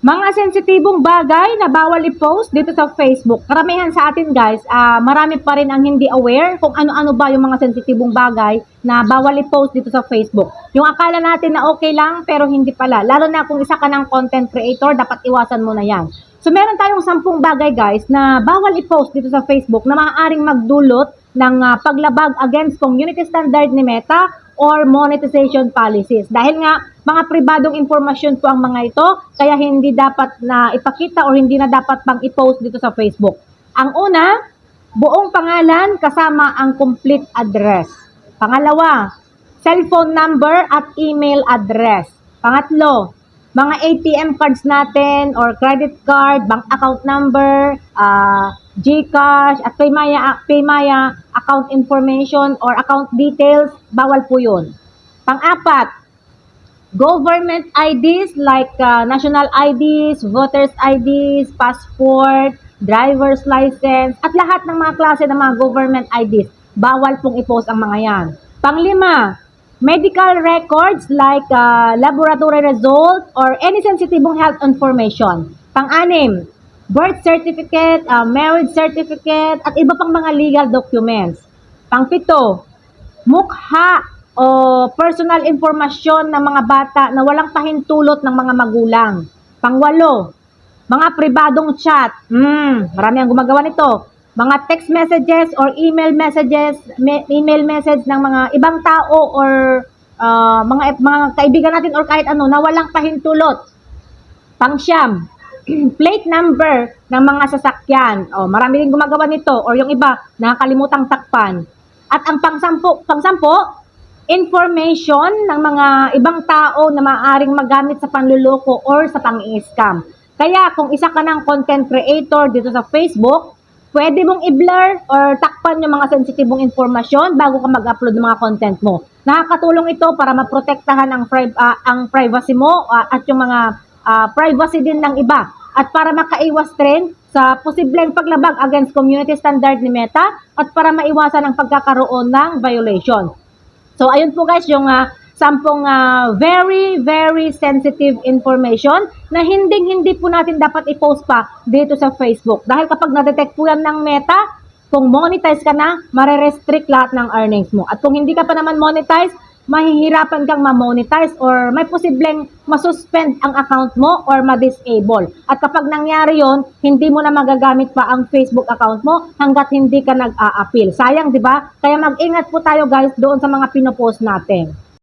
Mga sensitibong bagay na bawal i-post dito sa Facebook. Karamihan sa atin guys, marami pa rin ang hindi aware kung ano-ano ba yung mga sensitibong bagay na bawal i-post dito sa Facebook. Yung akala natin na okay lang pero hindi pala. Lalo na kung isa ka ng content creator, dapat iwasan mo na yan. So meron tayong 10 bagay guys na bawal i-post dito sa Facebook na maaaring magdulot ng paglabag against community standard ni Meta or monetization policies. Dahil nga, mga pribadong impormasyon po ang mga ito, kaya hindi dapat na ipakita or hindi na dapat pang i-post dito sa Facebook. Ang una, buong pangalan kasama ang complete address. Pangalawa, cellphone number at email address. Pangatlo, mga ATM cards natin or credit card, bank account number, GCash at Paymaya account information or account details, bawal po yun. Pang-apat, government IDs like national IDs, voters IDs, passport, driver's license, at lahat ng mga klase ng mga government IDs, bawal pong i-post ang mga yan. Pang-lima, medical records like laboratory result or any sensitibong health information. Pang-anim, birth certificate, marriage certificate, at iba pang mga legal documents. Pang-pito, mukha o personal informasyon ng mga bata na walang pahintulot ng mga magulang. Pang-walo, mga pribadong chat. Marami ang gumagawa nito. Mga text messages or email message ng mga ibang tao or mga kaibigan natin or kahit ano na walang pahintulot. Pang-siyam, plate number ng mga sasakyan. Marami rin gumagawa nito or yung iba nakakalimutang takpan. At ang pang-sampo, information ng mga ibang tao na maaaring magamit sa panluloko or sa pang-i-scam. Kaya kung isa ka ng content creator dito sa Facebook, pwede mong i-blur or takpan yung mga sensitibong informasyon bago ka mag-upload ng mga content mo. Nakakatulong ito para maprotektahan ang privacy mo at yung mga privacy din ng iba at para makaiwas rin sa posibleng paglabag against community standard ni Meta at para maiwasan ang pagkakaroon ng violation. So ayun po guys yung 10 very very sensitive information na hindi po natin dapat i-post pa dito sa Facebook. Dahil kapag na-detect po yan ng Meta, kung monetize ka na, mare-restrict lahat ng earnings mo. At kung hindi ka pa naman monetize, mahihirapan kang ma-monetize or may posibleng masuspend ang account mo or ma-disable. At kapag nangyari yon, hindi mo na magagamit pa ang Facebook account mo hanggat hindi ka nag-a-appeal. Sayang, di ba? Kaya mag-ingat po tayo guys doon sa mga pinopost natin.